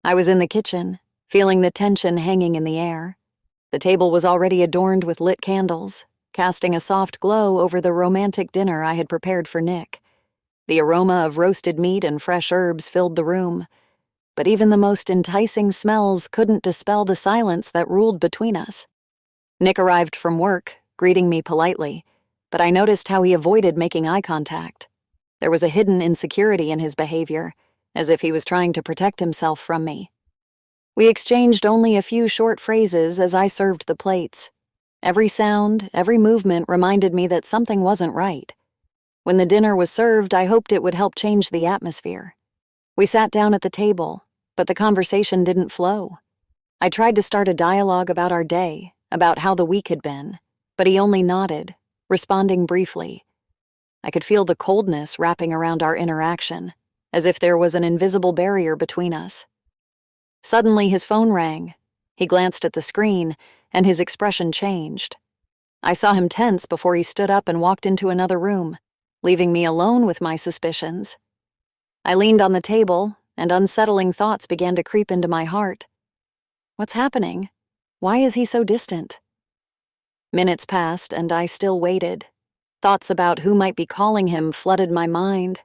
I was in the kitchen, feeling the tension hanging in the air. The table was already adorned with lit candles, casting a soft glow over the romantic dinner I had prepared for Nick. The aroma of roasted meat and fresh herbs filled the room, but even the most enticing smells couldn't dispel the silence that ruled between us. Nick arrived from work, greeting me politely, but I noticed how he avoided making eye contact. There was a hidden insecurity in his behavior, as if he was trying to protect himself from me. We exchanged only a few short phrases as I served the plates. Every sound, every movement reminded me that something wasn't right. When the dinner was served, I hoped it would help change the atmosphere. We sat down at the table, but the conversation didn't flow. I tried to start a dialogue about our day, about how the week had been, but he only nodded, responding briefly. I could feel the coldness wrapping around our interaction, as if there was an invisible barrier between us. Suddenly, his phone rang. He glanced at the screen, and his expression changed. I saw him tense before he stood up and walked into another room, leaving me alone with my suspicions. I leaned on the table, and unsettling thoughts began to creep into my heart. What's happening? Why is he so distant? Minutes passed, and I still waited. Thoughts about who might be calling him flooded my mind.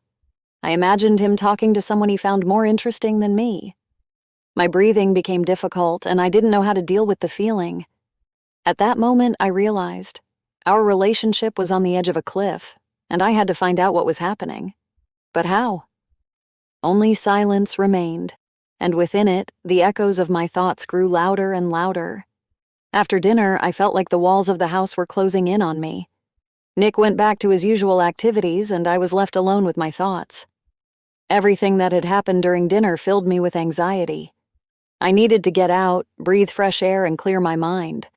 I imagined him talking to someone he found more interesting than me. My breathing became difficult, and I didn't know how to deal with the feeling. At that moment, I realized our relationship was on the edge of a cliff, and I had to find out what was happening. But how? Only silence remained, and within it, the echoes of my thoughts grew louder and louder. After dinner, I felt like the walls of the house were closing in on me. Nick went back to his usual activities, and I was left alone with my thoughts. Everything that had happened during dinner filled me with anxiety. I needed to get out, breathe fresh air, and clear my mind.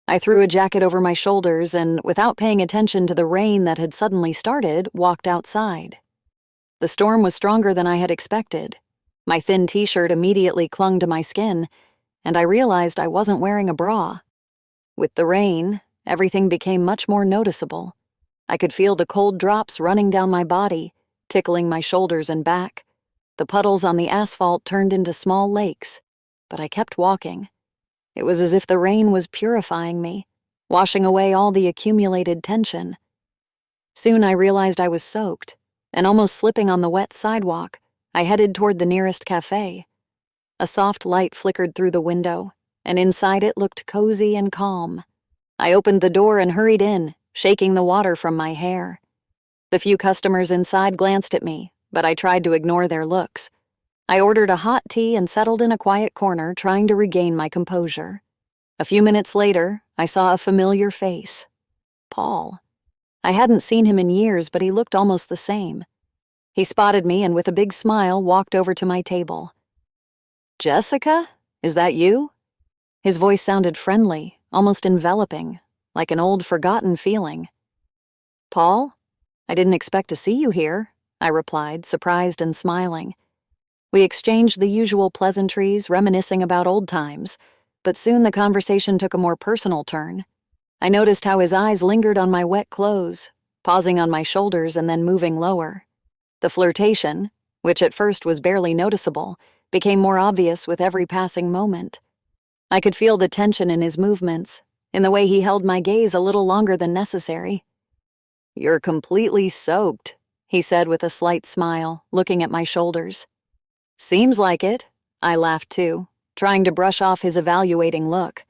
I threw a jacket over my shoulders and, without paying attention to the rain that had suddenly started, walked outside. The storm was stronger than I had expected. My thin t-shirt immediately clung to my skin, and I realized I wasn't wearing a bra. With the rain, everything became much more noticeable. I could feel the cold drops running down my body, tickling my shoulders and back. The puddles on the asphalt turned into small lakes, but I kept walking. It was as if the rain was purifying me, washing away all the accumulated tension. Soon I realized I was soaked, and almost slipping on the wet sidewalk, I headed toward the nearest cafe. A soft light flickered through the window, and inside it looked cozy and calm. I opened the door and hurried in, shaking the water from my hair. The few customers inside glanced at me, but I tried to ignore their looks. I ordered a hot tea and settled in a quiet corner, trying to regain my composure. A few minutes later, I saw a familiar face. Paul. I hadn't seen him in years, but he looked almost the same. He spotted me and with a big smile walked over to my table. "Jessica? Is that you?" His voice sounded friendly, almost enveloping, like an old forgotten feeling. "Paul? I didn't expect to see you here," I replied, surprised and smiling. We exchanged the usual pleasantries, reminiscing about old times, but soon the conversation took a more personal turn. I noticed how his eyes lingered on my wet clothes, pausing on my shoulders and then moving lower. The flirtation, which at first was barely noticeable, became more obvious with every passing moment. I could feel the tension in his movements, in the way he held my gaze a little longer than necessary. "You're completely soaked," he said with a slight smile, looking at my shoulders. "Seems like it," I laughed too, trying to brush off his evaluating look.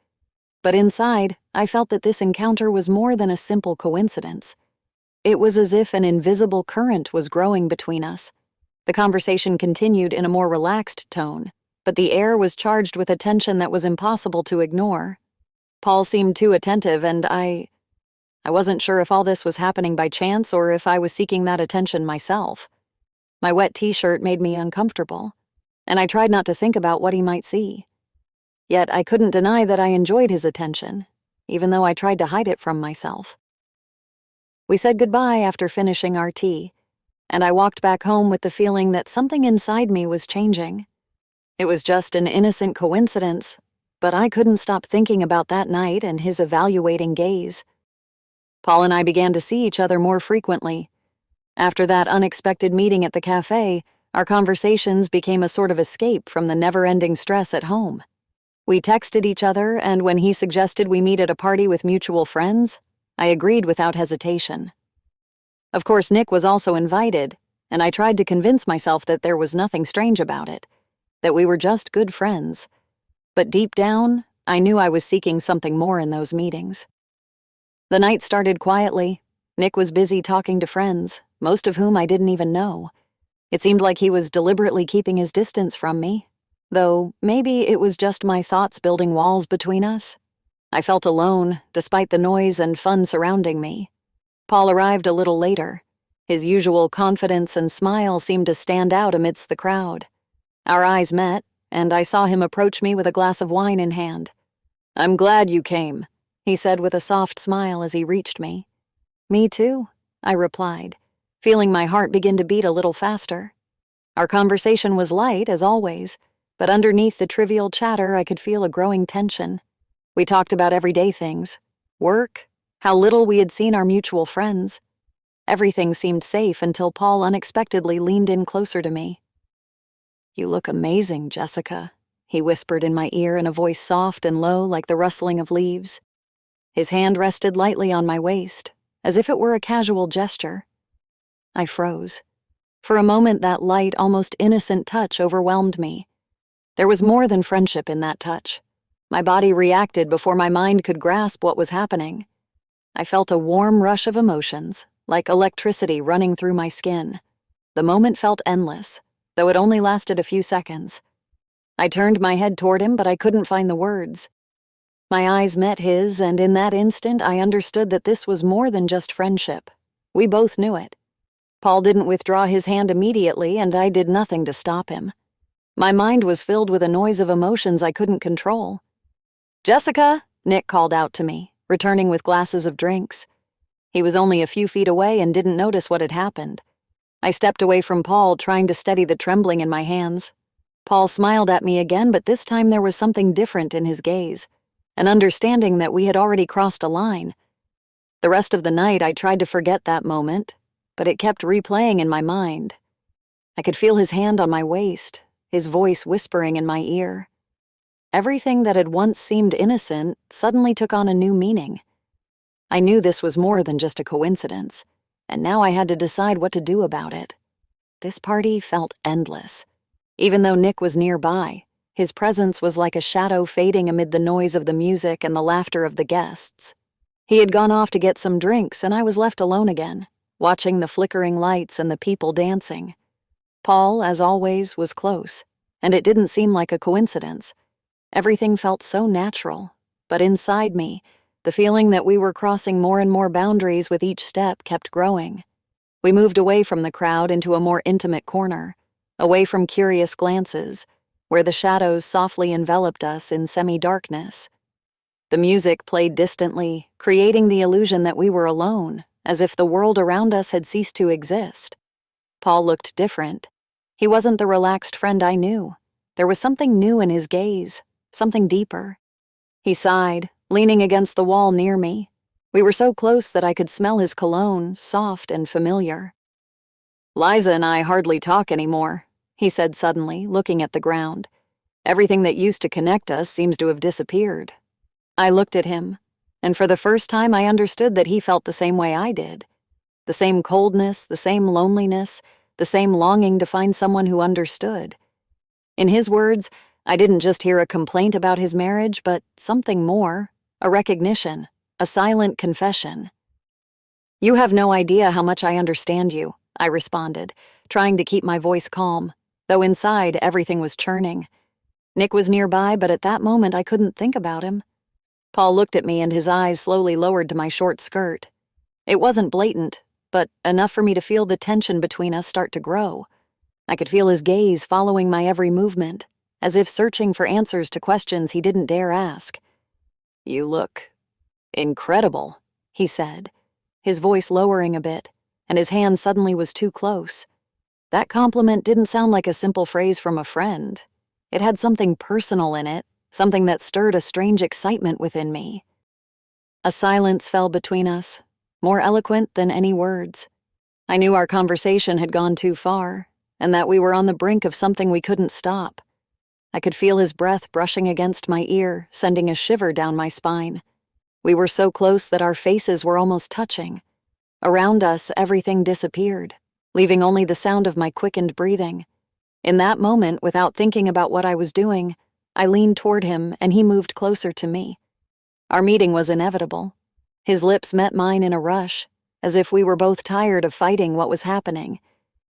But inside, I felt that this encounter was more than a simple coincidence. It was as if an invisible current was growing between us. The conversation continued in a more relaxed tone, but the air was charged with a tension that was impossible to ignore. Paul seemed too attentive, and I wasn't sure if all this was happening by chance or if I was seeking that attention myself. My wet t-shirt made me uncomfortable, and I tried not to think about what he might see. Yet I couldn't deny that I enjoyed his attention, even though I tried to hide it from myself. We said goodbye after finishing our tea, and I walked back home with the feeling that something inside me was changing. It was just an innocent coincidence, but I couldn't stop thinking about that night and his evaluating gaze. Paul and I began to see each other more frequently. After that unexpected meeting at the cafe, Our conversations became a sort of escape from the never-ending stress at home. We texted each other, and when he suggested we meet at a party with mutual friends, I agreed without hesitation. Of course, Nick was also invited, and I tried to convince myself that there was nothing strange about it, that we were just good friends. But deep down, I knew I was seeking something more in those meetings. The night started quietly. Nick was busy talking to friends, most of whom I didn't even know. It seemed like he was deliberately keeping his distance from me, though maybe it was just my thoughts building walls between us. I felt alone, despite the noise and fun surrounding me. Paul arrived a little later. His usual confidence and smile seemed to stand out amidst the crowd. Our eyes met, and I saw him approach me with a glass of wine in hand. "I'm glad you came," he said with a soft smile as he reached me. "Me too," I replied, feeling my heart begin to beat a little faster. Our conversation was light, as always, but underneath the trivial chatter I could feel a growing tension. We talked about everyday things, work, how little we had seen our mutual friends. Everything seemed safe until Paul unexpectedly leaned in closer to me. "You look amazing, Jessica," he whispered in my ear in a voice soft and low like the rustling of leaves. His hand rested lightly on my waist, as if it were a casual gesture. I froze. For a moment, that light, almost innocent touch overwhelmed me. There was more than friendship in that touch. My body reacted before my mind could grasp what was happening. I felt a warm rush of emotions, like electricity running through my skin. The moment felt endless, though it only lasted a few seconds. I turned my head toward him, but I couldn't find the words. My eyes met his, and in that instant I understood that this was more than just friendship. We both knew it. Paul didn't withdraw his hand immediately, and I did nothing to stop him. My mind was filled with a noise of emotions I couldn't control. "Jessica!" Nick called out to me, returning with glasses of drinks. He was only a few feet away and didn't notice what had happened. I stepped away from Paul, trying to steady the trembling in my hands. Paul smiled at me again, but this time there was something different in his gaze, an understanding that we had already crossed a line. The rest of the night I tried to forget that moment, but it kept replaying in my mind. I could feel his hand on my waist, his voice whispering in my ear. Everything that had once seemed innocent suddenly took on a new meaning. I knew this was more than just a coincidence, and now I had to decide what to do about it. This party felt endless. Even though Nick was nearby, his presence was like a shadow fading amid the noise of the music and the laughter of the guests. He had gone off to get some drinks, and I was left alone again, watching the flickering lights and the people dancing. Paul, as always, was close, and it didn't seem like a coincidence. Everything felt so natural, but inside me, the feeling that we were crossing more and more boundaries with each step kept growing. We moved away from the crowd into a more intimate corner, away from curious glances, where the shadows softly enveloped us in semi-darkness. The music played distantly, creating the illusion that we were alone, as if the world around us had ceased to exist. Paul looked different. He wasn't the relaxed friend I knew. There was something new in his gaze, something deeper. He sighed, leaning against the wall near me. We were so close that I could smell his cologne, soft and familiar. "Liza and I hardly talk anymore," he said suddenly, looking at the ground. "Everything that used to connect us seems to have disappeared." I looked at him, and for the first time I understood that he felt the same way I did. The same coldness, the same loneliness, the same longing to find someone who understood. In his words, I didn't just hear a complaint about his marriage, but something more, a recognition, a silent confession. "You have no idea how much I understand you," I responded, trying to keep my voice calm, though inside everything was churning. Nick was nearby, but at that moment I couldn't think about him. Paul looked at me and his eyes slowly lowered to my short skirt. It wasn't blatant, but enough for me to feel the tension between us start to grow. I could feel his gaze following my every movement, as if searching for answers to questions he didn't dare ask. "You look incredible," he said, his voice lowering a bit, and his hand suddenly was too close. That compliment didn't sound like a simple phrase from a friend. It had something personal in it, something that stirred a strange excitement within me. A silence fell between us, more eloquent than any words. I knew our conversation had gone too far, and that we were on the brink of something we couldn't stop. I could feel his breath brushing against my ear, sending a shiver down my spine. We were so close that our faces were almost touching. Around us, everything disappeared, leaving only the sound of my quickened breathing. In that moment, without thinking about what I was doing, I leaned toward him and he moved closer to me. Our meeting was inevitable. His lips met mine in a rush, as if we were both tired of fighting what was happening.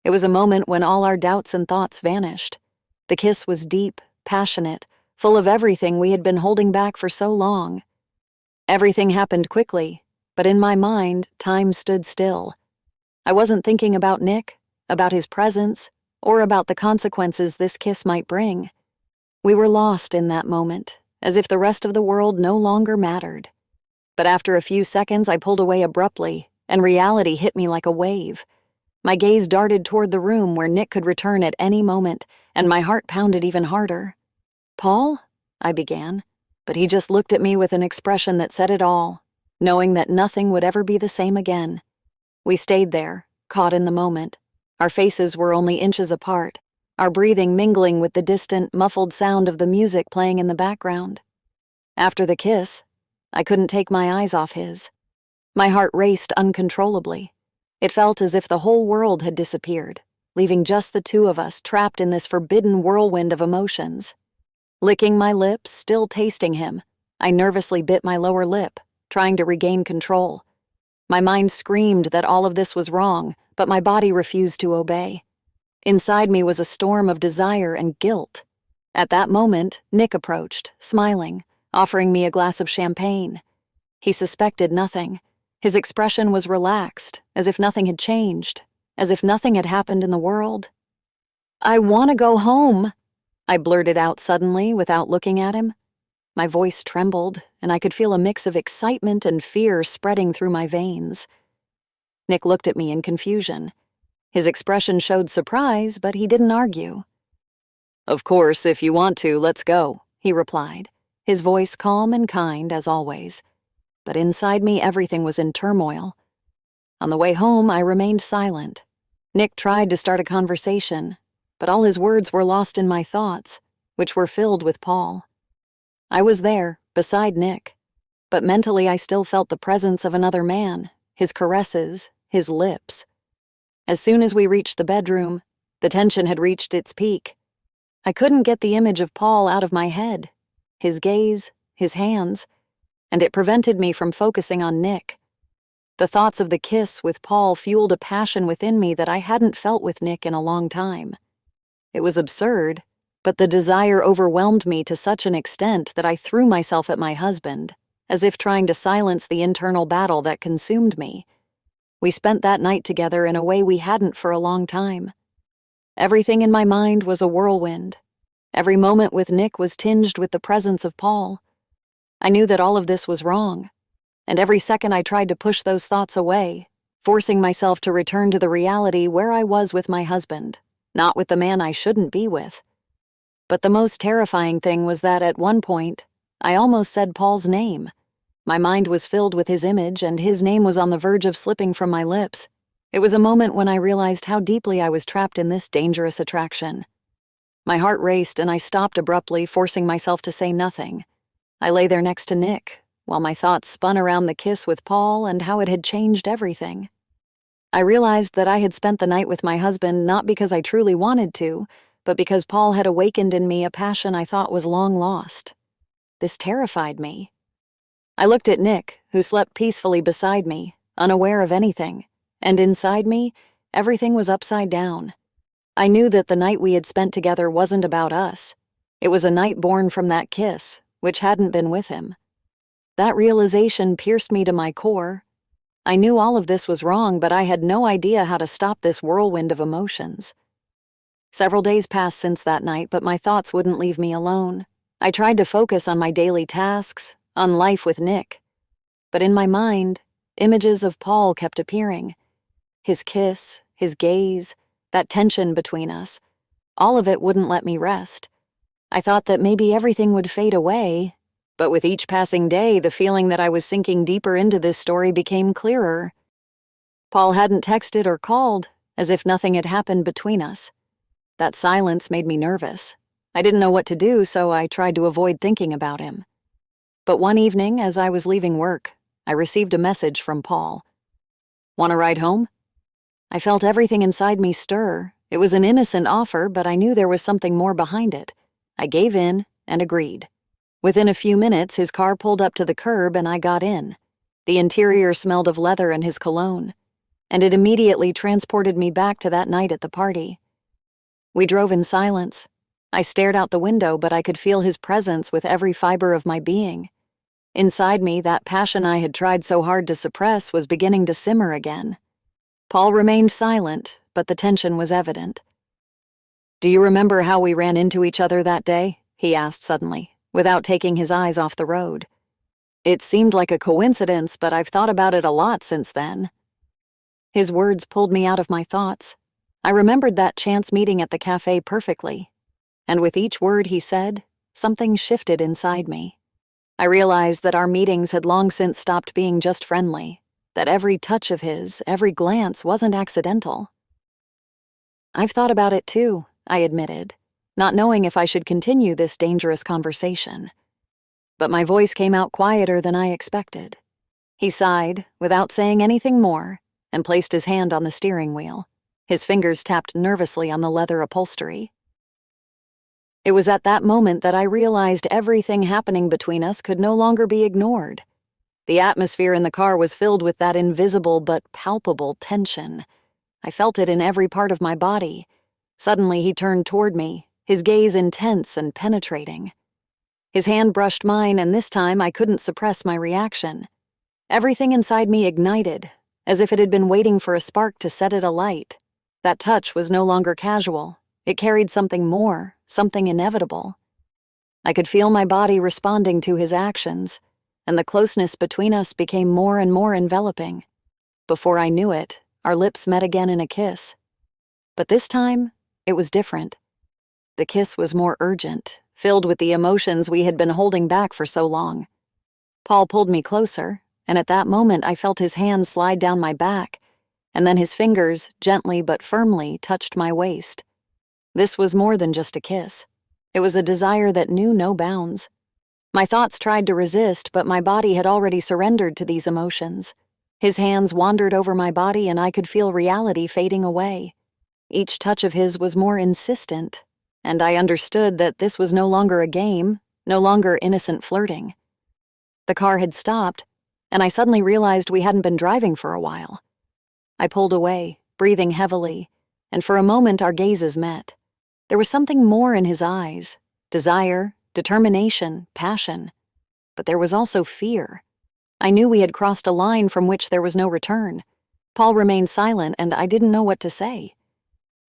It was a moment when all our doubts and thoughts vanished. The kiss was deep, passionate, full of everything we had been holding back for so long. Everything happened quickly, but in my mind, time stood still. I wasn't thinking about Nick, about his presence, or about the consequences this kiss might bring. We were lost in that moment, as if the rest of the world no longer mattered. But after a few seconds, I pulled away abruptly, and reality hit me like a wave. My gaze darted toward the room where Nick could return at any moment, and my heart pounded even harder. "Paul?" I began, but he just looked at me with an expression that said it all, knowing that nothing would ever be the same again. We stayed there, caught in the moment. Our faces were only inches apart, our breathing mingling with the distant, muffled sound of the music playing in the background. After the kiss, I couldn't take my eyes off his. My heart raced uncontrollably. It felt as if the whole world had disappeared, leaving just the two of us trapped in this forbidden whirlwind of emotions. Licking my lips, still tasting him, I nervously bit my lower lip, trying to regain control. My mind screamed that all of this was wrong, but my body refused to obey. Inside me was a storm of desire and guilt. At that moment, Nick approached, smiling, offering me a glass of champagne. He suspected nothing. His expression was relaxed, as if nothing had changed, as if nothing had happened in the world. "I want to go home," I blurted out suddenly without looking at him. My voice trembled, and I could feel a mix of excitement and fear spreading through my veins. Nick looked at me in confusion. His expression showed surprise, but he didn't argue. "Of course, if you want to, let's go," he replied, his voice calm and kind as always. But inside me, everything was in turmoil. On the way home, I remained silent. Nick tried to start a conversation, but all his words were lost in my thoughts, which were filled with Paul. I was there, beside Nick, but mentally I still felt the presence of another man, his caresses, his lips. As soon as we reached the bedroom, the tension had reached its peak. I couldn't get the image of Paul out of my head, his gaze, his hands, and it prevented me from focusing on Nick. The thoughts of the kiss with Paul fueled a passion within me that I hadn't felt with Nick in a long time. It was absurd, but the desire overwhelmed me to such an extent that I threw myself at my husband, as if trying to silence the internal battle that consumed me. We spent that night together in a way we hadn't for a long time. Everything in my mind was a whirlwind. Every moment with Nick was tinged with the presence of Paul. I knew that all of this was wrong, and every second I tried to push those thoughts away, forcing myself to return to the reality where I was with my husband, not with the man I shouldn't be with. But the most terrifying thing was that at one point, I almost said Paul's name. My mind was filled with his image, and his name was on the verge of slipping from my lips. It was a moment when I realized how deeply I was trapped in this dangerous attraction. My heart raced, and I stopped abruptly, forcing myself to say nothing. I lay there next to Nick, while my thoughts spun around the kiss with Paul and how it had changed everything. I realized that I had spent the night with my husband not because I truly wanted to, but because Paul had awakened in me a passion I thought was long lost. This terrified me. I looked at Nick, who slept peacefully beside me, unaware of anything, and inside me, everything was upside down. I knew that the night we had spent together wasn't about us. It was a night born from that kiss, which hadn't been with him. That realization pierced me to my core. I knew all of this was wrong, but I had no idea how to stop this whirlwind of emotions. Several days passed since that night, but my thoughts wouldn't leave me alone. I tried to focus on my daily tasks, on life with Nick. But in my mind, images of Paul kept appearing. His kiss, his gaze, that tension between us, all of it wouldn't let me rest. I thought that maybe everything would fade away, but with each passing day, the feeling that I was sinking deeper into this story became clearer. Paul hadn't texted or called, as if nothing had happened between us. That silence made me nervous. I didn't know what to do, so I tried to avoid thinking about him. But one evening, as I was leaving work, I received a message from Paul. "Want a ride home?" I felt everything inside me stir. It was an innocent offer, but I knew there was something more behind it. I gave in and agreed. Within a few minutes, his car pulled up to the curb and I got in. The interior smelled of leather and his cologne, and it immediately transported me back to that night at the party. We drove in silence. I stared out the window, but I could feel his presence with every fiber of my being. Inside me, that passion I had tried so hard to suppress was beginning to simmer again. Paul remained silent, but the tension was evident. "Do you remember how we ran into each other that day?" he asked suddenly, without taking his eyes off the road. "It seemed like a coincidence, but I've thought about it a lot since then." His words pulled me out of my thoughts. I remembered that chance meeting at the cafe perfectly, and with each word he said, something shifted inside me. I realized that our meetings had long since stopped being just friendly, that every touch of his, every glance wasn't accidental. "I've thought about it too," I admitted, not knowing if I should continue this dangerous conversation. But my voice came out quieter than I expected. He sighed, without saying anything more, and placed his hand on the steering wheel. His fingers tapped nervously on the leather upholstery. It was at that moment that I realized everything happening between us could no longer be ignored. The atmosphere in the car was filled with that invisible but palpable tension. I felt it in every part of my body. Suddenly he turned toward me, his gaze intense and penetrating. His hand brushed mine, and this time I couldn't suppress my reaction. Everything inside me ignited, as if it had been waiting for a spark to set it alight. That touch was no longer casual. It carried something more, something inevitable. I could feel my body responding to his actions, and the closeness between us became more and more enveloping. Before I knew it, our lips met again in a kiss. But this time, it was different. The kiss was more urgent, filled with the emotions we had been holding back for so long. Paul pulled me closer, and at that moment I felt his hand slide down my back, and then his fingers, gently but firmly, touched my waist. This was more than just a kiss. It was a desire that knew no bounds. My thoughts tried to resist, but my body had already surrendered to these emotions. His hands wandered over my body, and I could feel reality fading away. Each touch of his was more insistent, and I understood that this was no longer a game, no longer innocent flirting. The car had stopped, and I suddenly realized we hadn't been driving for a while. I pulled away, breathing heavily, and for a moment our gazes met. There was something more in his eyes: desire, determination, passion. But there was also fear. I knew we had crossed a line from which there was no return. Paul remained silent, and I didn't know what to say.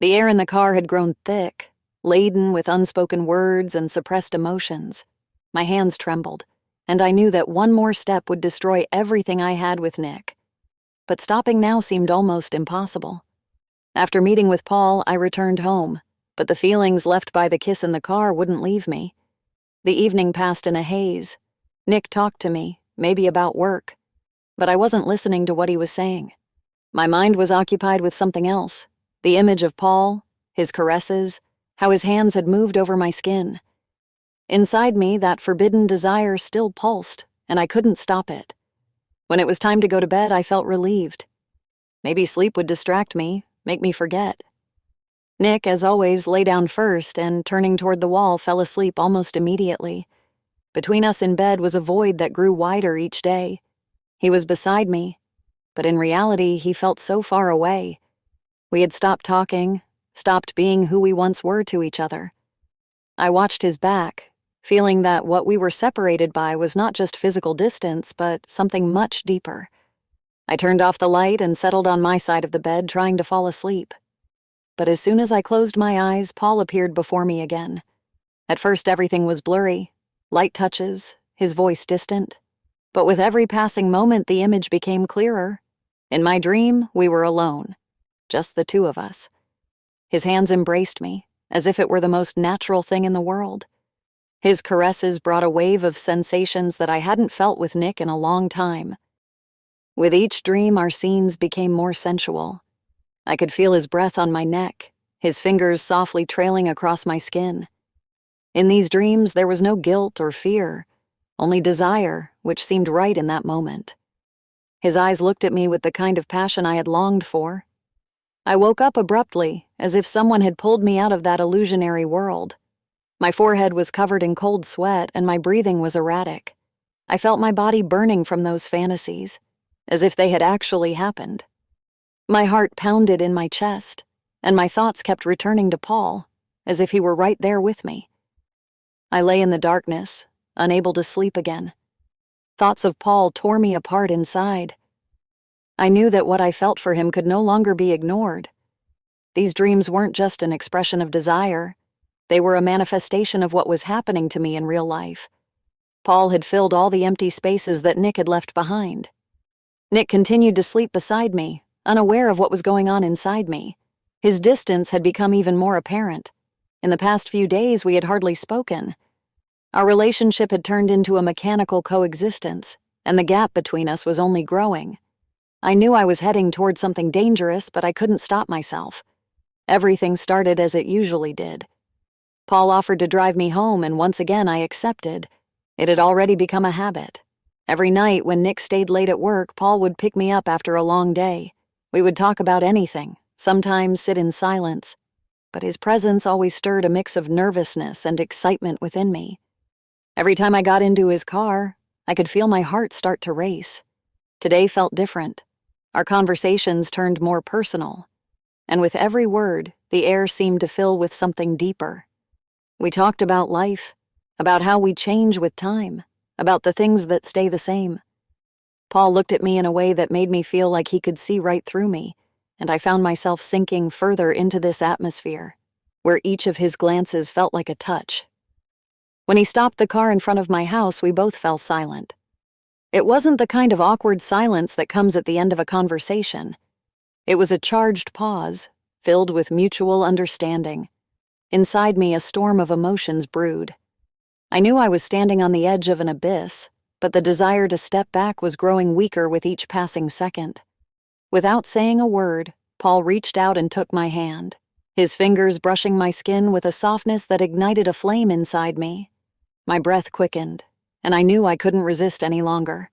The air in the car had grown thick, laden with unspoken words and suppressed emotions. My hands trembled, and I knew that one more step would destroy everything I had with Nick. But stopping now seemed almost impossible. After meeting with Paul, I returned home, but the feelings left by the kiss in the car wouldn't leave me. The evening passed in a haze. Nick talked to me, maybe about work, but I wasn't listening to what he was saying. My mind was occupied with something else: the image of Paul, his caresses, how his hands had moved over my skin. Inside me, that forbidden desire still pulsed, and I couldn't stop it. When it was time to go to bed, I felt relieved. Maybe sleep would distract me, make me forget. Nick, as always, lay down first and, turning toward the wall, fell asleep almost immediately. Between us in bed was a void that grew wider each day. He was beside me, but in reality, he felt so far away. We had stopped talking, stopped being who we once were to each other. I watched his back, feeling that what we were separated by was not just physical distance, but something much deeper. I turned off the light and settled on my side of the bed, trying to fall asleep. But as soon as I closed my eyes, Paul appeared before me again. At first, everything was blurry, light touches, his voice distant. But with every passing moment, the image became clearer. In my dream, we were alone, just the two of us. His hands embraced me, as if it were the most natural thing in the world. His caresses brought a wave of sensations that I hadn't felt with Nick in a long time. With each dream, our scenes became more sensual. I could feel his breath on my neck, his fingers softly trailing across my skin. In these dreams, there was no guilt or fear, only desire, which seemed right in that moment. His eyes looked at me with the kind of passion I had longed for. I woke up abruptly, as if someone had pulled me out of that illusionary world. My forehead was covered in cold sweat, and my breathing was erratic. I felt my body burning from those fantasies, as if they had actually happened. My heart pounded in my chest, and my thoughts kept returning to Paul, as if he were right there with me. I lay in the darkness, unable to sleep again. Thoughts of Paul tore me apart inside. I knew that what I felt for him could no longer be ignored. These dreams weren't just an expression of desire. They were a manifestation of what was happening to me in real life. Paul had filled all the empty spaces that Nick had left behind. Nick continued to sleep beside me, unaware of what was going on inside me. His distance had become even more apparent. In the past few days, we had hardly spoken. Our relationship had turned into a mechanical coexistence, and the gap between us was only growing. I knew I was heading toward something dangerous, but I couldn't stop myself. Everything started as it usually did. Paul offered to drive me home, and once again I accepted. It had already become a habit. Every night when Nick stayed late at work, Paul would pick me up after a long day. We would talk about anything, sometimes sit in silence. But his presence always stirred a mix of nervousness and excitement within me. Every time I got into his car, I could feel my heart start to race. Today felt different. Our conversations turned more personal. And with every word, the air seemed to fill with something deeper. We talked about life, about how we change with time, about the things that stay the same. Paul looked at me in a way that made me feel like he could see right through me, and I found myself sinking further into this atmosphere, where each of his glances felt like a touch. When he stopped the car in front of my house, we both fell silent. It wasn't the kind of awkward silence that comes at the end of a conversation. It was a charged pause, filled with mutual understanding. Inside me, a storm of emotions brewed. I knew I was standing on the edge of an abyss, but the desire to step back was growing weaker with each passing second. Without saying a word, Paul reached out and took my hand, his fingers brushing my skin with a softness that ignited a flame inside me. My breath quickened, and I knew I couldn't resist any longer.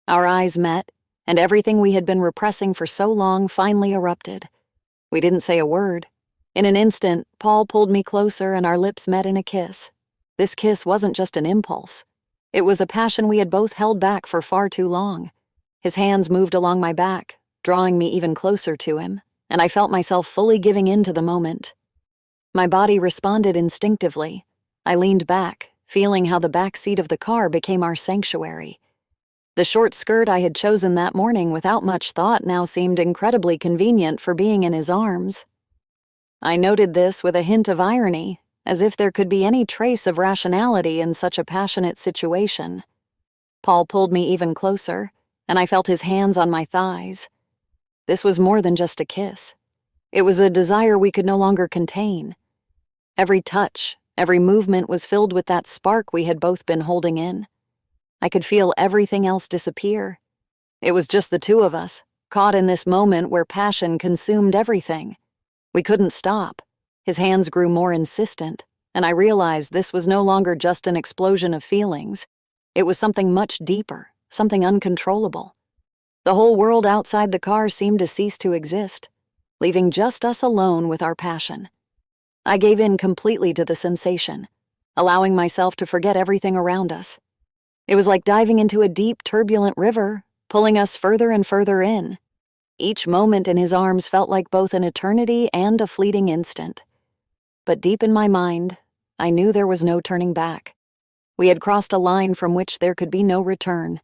Our eyes met, and everything we had been repressing for so long finally erupted. We didn't say a word. In an instant, Paul pulled me closer and our lips met in a kiss. This kiss wasn't just an impulse. It was a passion we had both held back for far too long. His hands moved along my back, drawing me even closer to him, and I felt myself fully giving in to the moment. My body responded instinctively. I leaned back, feeling how the back seat of the car became our sanctuary. The short skirt I had chosen that morning without much thought now seemed incredibly convenient for being in his arms. I noted this with a hint of irony, as if there could be any trace of rationality in such a passionate situation. Paul pulled me even closer, and I felt his hands on my thighs. This was more than just a kiss. It was a desire we could no longer contain. Every touch, every movement was filled with that spark we had both been holding in. I could feel everything else disappear. It was just the two of us, caught in this moment where passion consumed everything. We couldn't stop. His hands grew more insistent, and I realized this was no longer just an explosion of feelings. It was something much deeper, something uncontrollable. The whole world outside the car seemed to cease to exist, leaving just us alone with our passion. I gave in completely to the sensation, allowing myself to forget everything around us. It was like diving into a deep, turbulent river, pulling us further and further in. Each moment in his arms felt like both an eternity and a fleeting instant. But deep in my mind, I knew there was no turning back. We had crossed a line from which there could be no return.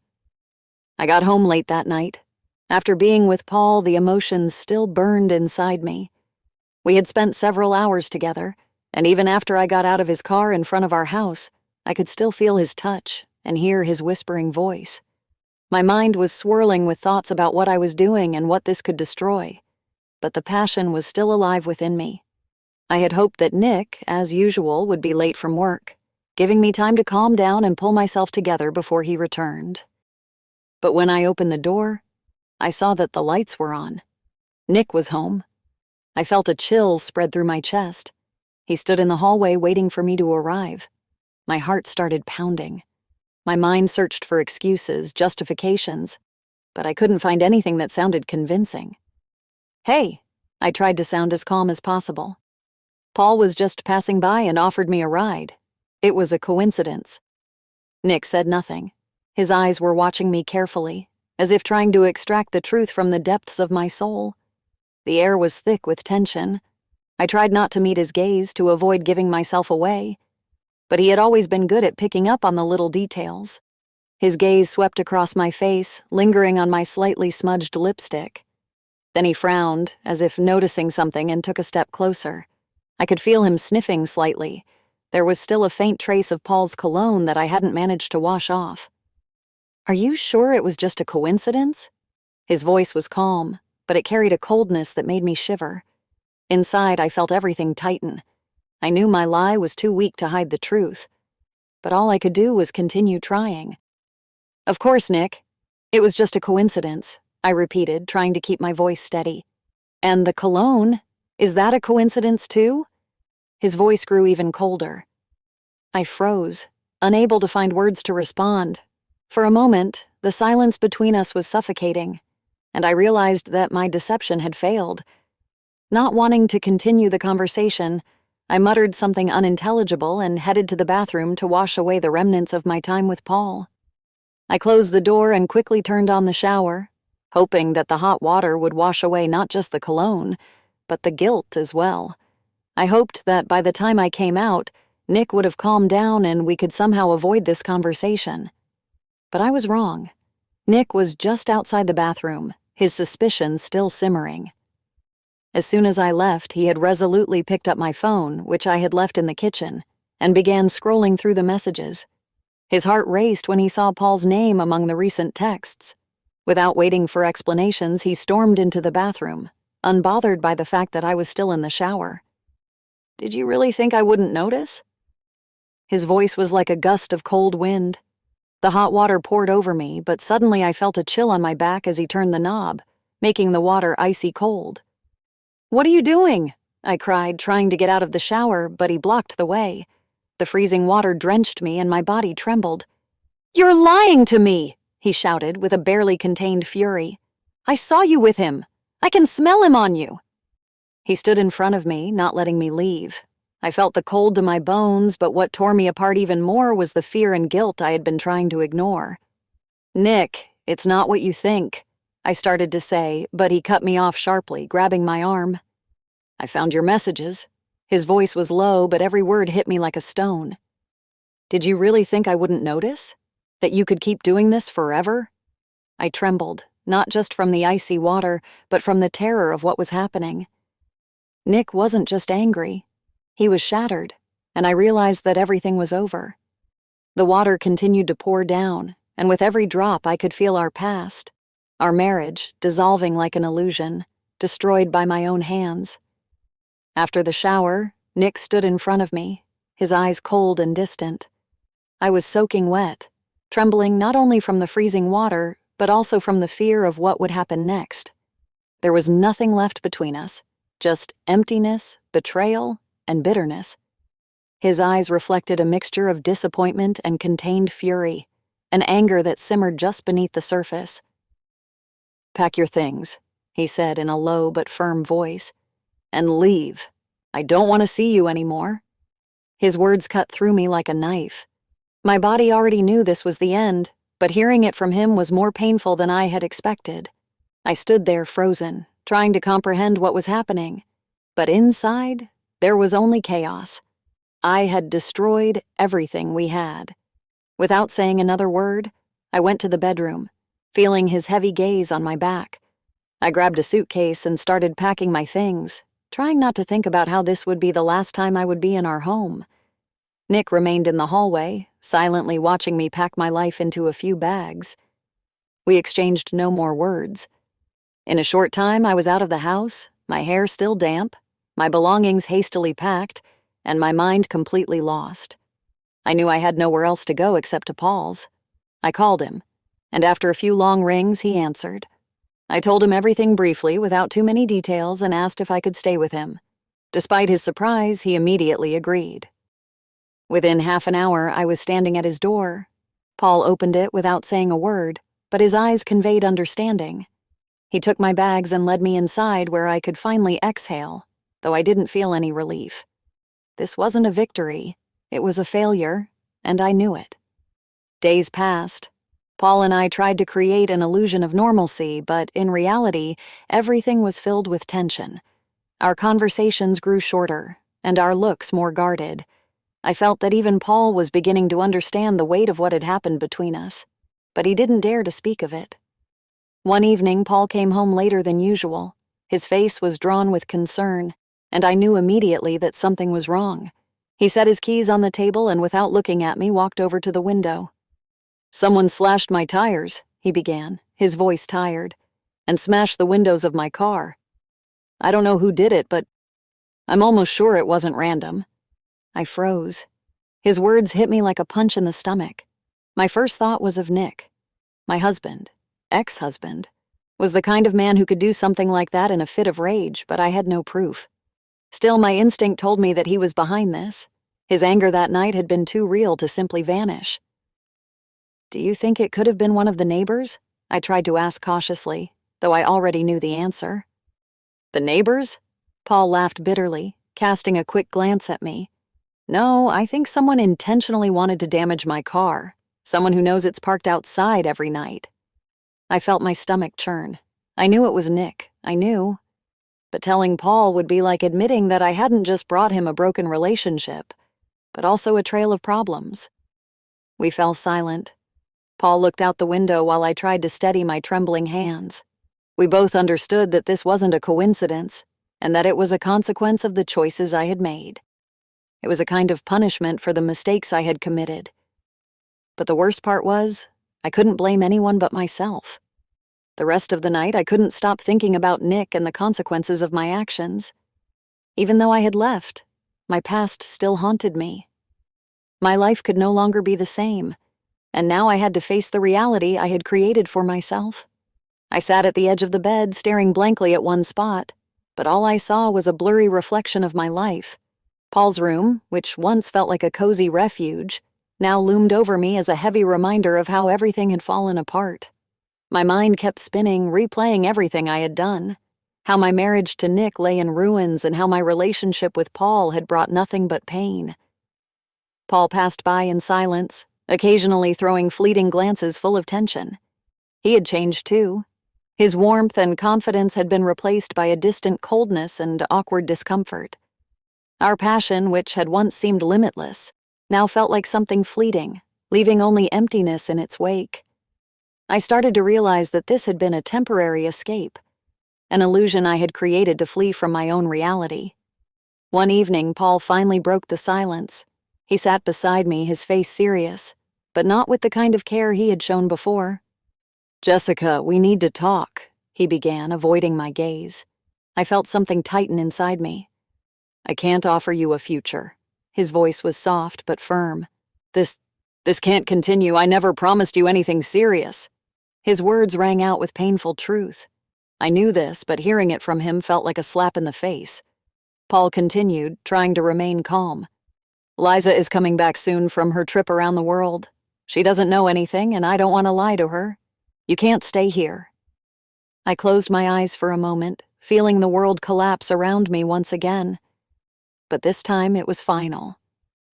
I got home late that night. After being with Paul, the emotions still burned inside me. We had spent several hours together, and even after I got out of his car in front of our house, I could still feel his touch and hear his whispering voice. My mind was swirling with thoughts about what I was doing and what this could destroy, but the passion was still alive within me. I had hoped that Nick, as usual, would be late from work, giving me time to calm down and pull myself together before he returned. But when I opened the door, I saw that the lights were on. Nick was home. I felt a chill spread through my chest. He stood in the hallway waiting for me to arrive. My heart started pounding. My mind searched for excuses, justifications, but I couldn't find anything that sounded convincing. "Hey," I tried to sound as calm as possible. "Paul was just passing by and offered me a ride. It was a coincidence." Nick said nothing. His eyes were watching me carefully, as if trying to extract the truth from the depths of my soul. The air was thick with tension. I tried not to meet his gaze to avoid giving myself away, but he had always been good at picking up on the little details. His gaze swept across my face, lingering on my slightly smudged lipstick. Then he frowned, as if noticing something, and took a step closer. I could feel him sniffing slightly. There was still a faint trace of Paul's cologne that I hadn't managed to wash off. "Are you sure it was just a coincidence?" His voice was calm, but it carried a coldness that made me shiver. Inside, I felt everything tighten. I knew my lie was too weak to hide the truth, but all I could do was continue trying. "Of course, Nick. It was just a coincidence," I repeated, trying to keep my voice steady. "And the cologne, is that a coincidence too?" His voice grew even colder. I froze, unable to find words to respond. For a moment, the silence between us was suffocating, and I realized that my deception had failed. Not wanting to continue the conversation, I muttered something unintelligible and headed to the bathroom to wash away the remnants of my time with Paul. I closed the door and quickly turned on the shower, hoping that the hot water would wash away not just the cologne, but the guilt as well. I hoped that by the time I came out, Nick would have calmed down and we could somehow avoid this conversation. But I was wrong. Nick was just outside the bathroom, his suspicions still simmering. As soon as I left, he had resolutely picked up my phone, which I had left in the kitchen, and began scrolling through the messages. His heart raced when he saw Paul's name among the recent texts. Without waiting for explanations, he stormed into the bathroom, unbothered by the fact that I was still in the shower. "Did you really think I wouldn't notice?" His voice was like a gust of cold wind. The hot water poured over me, but suddenly I felt a chill on my back as he turned the knob, making the water icy cold. "What are you doing?" I cried, trying to get out of the shower, but he blocked the way. The freezing water drenched me and my body trembled. "You're lying to me!" he shouted with a barely contained fury. "I saw you with him. I can smell him on you." He stood in front of me, not letting me leave. I felt the cold to my bones, but what tore me apart even more was the fear and guilt I had been trying to ignore. "Nick, it's not what you think," I started to say, but he cut me off sharply, grabbing my arm. "I found your messages." His voice was low, but every word hit me like a stone. "Did you really think I wouldn't notice? That you could keep doing this forever?" I trembled, not just from the icy water, but from the terror of what was happening. Nick wasn't just angry. He was shattered, and I realized that everything was over. The water continued to pour down, and with every drop I could feel our past, our marriage, dissolving like an illusion, destroyed by my own hands. After the shower, Nick stood in front of me, his eyes cold and distant. I was soaking wet, trembling not only from the freezing water, but also from the fear of what would happen next. There was nothing left between us, just emptiness, betrayal, and bitterness. His eyes reflected a mixture of disappointment and contained fury, an anger that simmered just beneath the surface. "Pack your things," he said in a low but firm voice, "and leave. I don't want to see you anymore." His words cut through me like a knife. My body already knew this was the end, but hearing it from him was more painful than I had expected. I stood there frozen, trying to comprehend what was happening. But inside, there was only chaos. I had destroyed everything we had. Without saying another word, I went to the bedroom, feeling his heavy gaze on my back. I grabbed a suitcase and started packing my things, trying not to think about how this would be the last time I would be in our home. Nick remained in the hallway, silently watching me pack my life into a few bags. We exchanged no more words. In a short time, I was out of the house, my hair still damp, my belongings hastily packed, and my mind completely lost. I knew I had nowhere else to go except to Paul's. I called him, and after a few long rings, he answered. I told him everything briefly without too many details and asked if I could stay with him. Despite his surprise, he immediately agreed. Within half an hour, I was standing at his door. Paul opened it without saying a word, but his eyes conveyed understanding. He took my bags and led me inside where I could finally exhale, though I didn't feel any relief. This wasn't a victory. It was a failure, and I knew it. Days passed. Paul and I tried to create an illusion of normalcy, but in reality, everything was filled with tension. Our conversations grew shorter, and our looks more guarded. I felt that even Paul was beginning to understand the weight of what had happened between us, but he didn't dare to speak of it. One evening, Paul came home later than usual. His face was drawn with concern, and I knew immediately that something was wrong. He set his keys on the table and without looking at me, walked over to the window. "Someone slashed my tires," he began, his voice tired, "and smashed the windows of my car. I don't know who did it, but I'm almost sure it wasn't random." I froze. His words hit me like a punch in the stomach. My first thought was of Nick. My husband, ex-husband, was the kind of man who could do something like that in a fit of rage, but I had no proof. Still, my instinct told me that he was behind this. His anger that night had been too real to simply vanish. "Do you think it could have been one of the neighbors?" I tried to ask cautiously, though I already knew the answer. "The neighbors?" Paul laughed bitterly, casting a quick glance at me. "No, I think someone intentionally wanted to damage my car. Someone who knows it's parked outside every night." I felt my stomach churn. I knew it was Nick. I knew. But telling Paul would be like admitting that I hadn't just brought him a broken relationship, but also a trail of problems. We fell silent. Paul looked out the window while I tried to steady my trembling hands. We both understood that this wasn't a coincidence, and that it was a consequence of the choices I had made. It was a kind of punishment for the mistakes I had committed. But the worst part was, I couldn't blame anyone but myself. The rest of the night, I couldn't stop thinking about Nick and the consequences of my actions. Even though I had left, my past still haunted me. My life could no longer be the same, and now I had to face the reality I had created for myself. I sat at the edge of the bed, staring blankly at one spot, but all I saw was a blurry reflection of my life. Paul's room, which once felt like a cozy refuge, now loomed over me as a heavy reminder of how everything had fallen apart. My mind kept spinning, replaying everything I had done. How my marriage to Nick lay in ruins and how my relationship with Paul had brought nothing but pain. Paul passed by in silence, occasionally throwing fleeting glances full of tension. He had changed too. His warmth and confidence had been replaced by a distant coldness and awkward discomfort. Our passion, which had once seemed limitless, now felt like something fleeting, leaving only emptiness in its wake. I started to realize that this had been a temporary escape, an illusion I had created to flee from my own reality. One evening, Paul finally broke the silence. He sat beside me, his face serious, but not with the kind of care he had shown before. "Jessica, we need to talk," he began, avoiding my gaze. I felt something tighten inside me. "I can't offer you a future." His voice was soft but firm. This can't continue. I never promised you anything serious." His words rang out with painful truth. I knew this, but hearing it from him felt like a slap in the face. Paul continued, trying to remain calm. "Liza is coming back soon from her trip around the world. She doesn't know anything, and I don't want to lie to her. You can't stay here." I closed my eyes for a moment, feeling the world collapse around me once again. But this time it was final.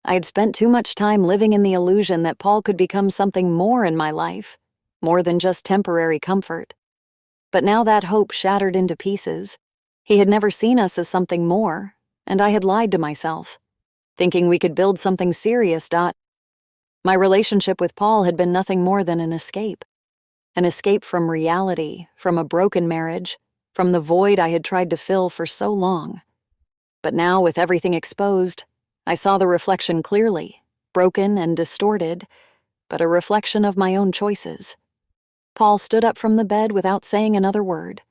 I had spent too much time living in the illusion that Paul could become something more in my life, more than just temporary comfort. But now that hope shattered into pieces. He had never seen us as something more, and I had lied to myself, thinking we could build something serious. My relationship with Paul had been nothing more than an escape from reality, from a broken marriage, from the void I had tried to fill for so long. But now, with everything exposed, I saw the reflection clearly, broken and distorted, but a reflection of my own choices. Paul stood up from the bed without saying another word.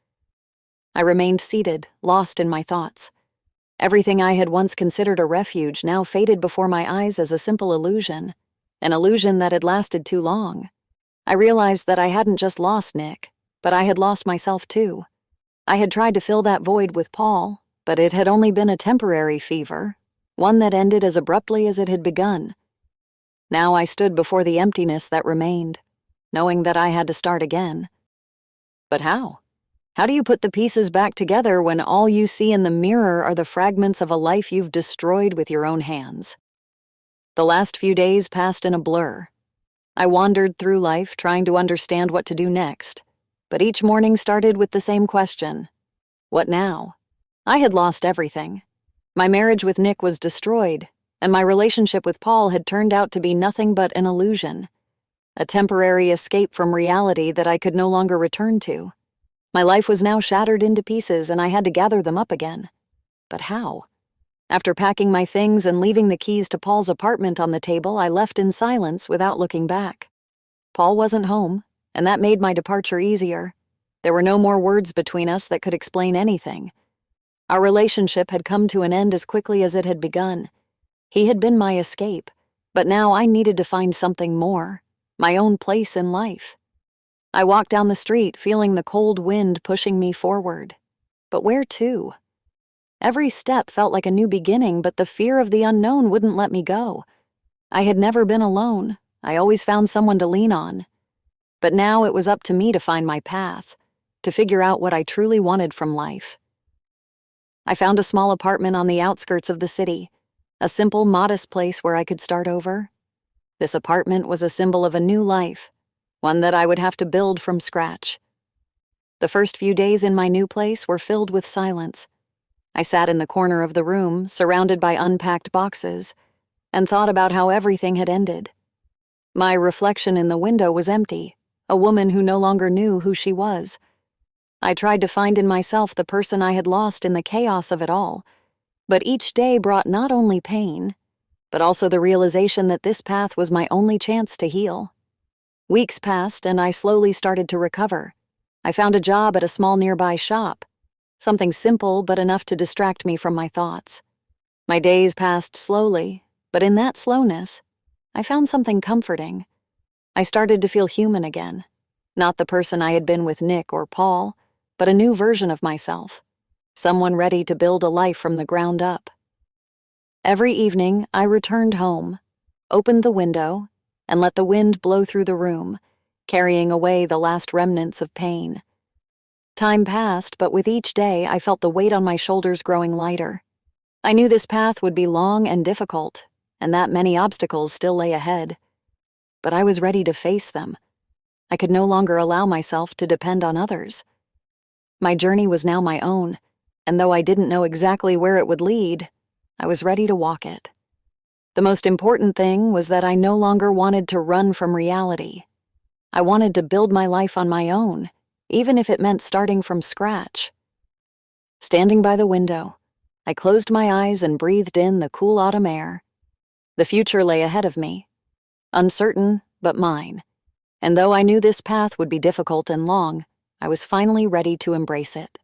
I remained seated, lost in my thoughts. Everything I had once considered a refuge now faded before my eyes as a simple illusion, an illusion that had lasted too long. I realized that I hadn't just lost Nick. but I had lost myself too. I had tried to fill that void with Paul, but it had only been a temporary fever, one that ended as abruptly as it had begun. Now I stood before the emptiness that remained, knowing that I had to start again. But how? How do you put the pieces back together when all you see in the mirror are the fragments of a life you've destroyed with your own hands? The last few days passed in a blur. I wandered through life trying to understand what to do next, but each morning started with the same question: what now? I had lost everything. My marriage with Nick was destroyed, and my relationship with Paul had turned out to be nothing but an illusion, a temporary escape from reality that I could no longer return to. My life was now shattered into pieces, and I had to gather them up again. But how? After packing my things and leaving the keys to Paul's apartment on the table, I left in silence without looking back. Paul wasn't home, and that made my departure easier. There were no more words between us that could explain anything. Our relationship had come to an end as quickly as it had begun. He had been my escape, but now I needed to find something more, my own place in life. I walked down the street, feeling the cold wind pushing me forward. But where to? Every step felt like a new beginning, but the fear of the unknown wouldn't let me go. I had never been alone. I always found someone to lean on. But now it was up to me to find my path, to figure out what I truly wanted from life. I found a small apartment on the outskirts of the city, a simple, modest place where I could start over. This apartment was a symbol of a new life, one that I would have to build from scratch. The first few days in my new place were filled with silence. I sat in the corner of the room, surrounded by unpacked boxes, and thought about how everything had ended. My reflection in the window was empty, a woman who no longer knew who she was. I tried to find in myself the person I had lost in the chaos of it all, but each day brought not only pain, but also the realization that this path was my only chance to heal. Weeks passed, and I slowly started to recover. I found a job at a small nearby shop, something simple but enough to distract me from my thoughts. My days passed slowly, but in that slowness, I found something comforting. I started to feel human again, not the person I had been with Nick or Paul, but a new version of myself, someone ready to build a life from the ground up. Every evening, I returned home, opened the window, and let the wind blow through the room, carrying away the last remnants of pain. Time passed, but with each day, I felt the weight on my shoulders growing lighter. I knew this path would be long and difficult, and that many obstacles still lay ahead. But I was ready to face them. I could no longer allow myself to depend on others. My journey was now my own, and though I didn't know exactly where it would lead, I was ready to walk it. The most important thing was that I no longer wanted to run from reality. I wanted to build my life on my own, even if it meant starting from scratch. Standing by the window, I closed my eyes and breathed in the cool autumn air. The future lay ahead of me, uncertain but mine, and though I knew this path would be difficult and long, I was finally ready to embrace it.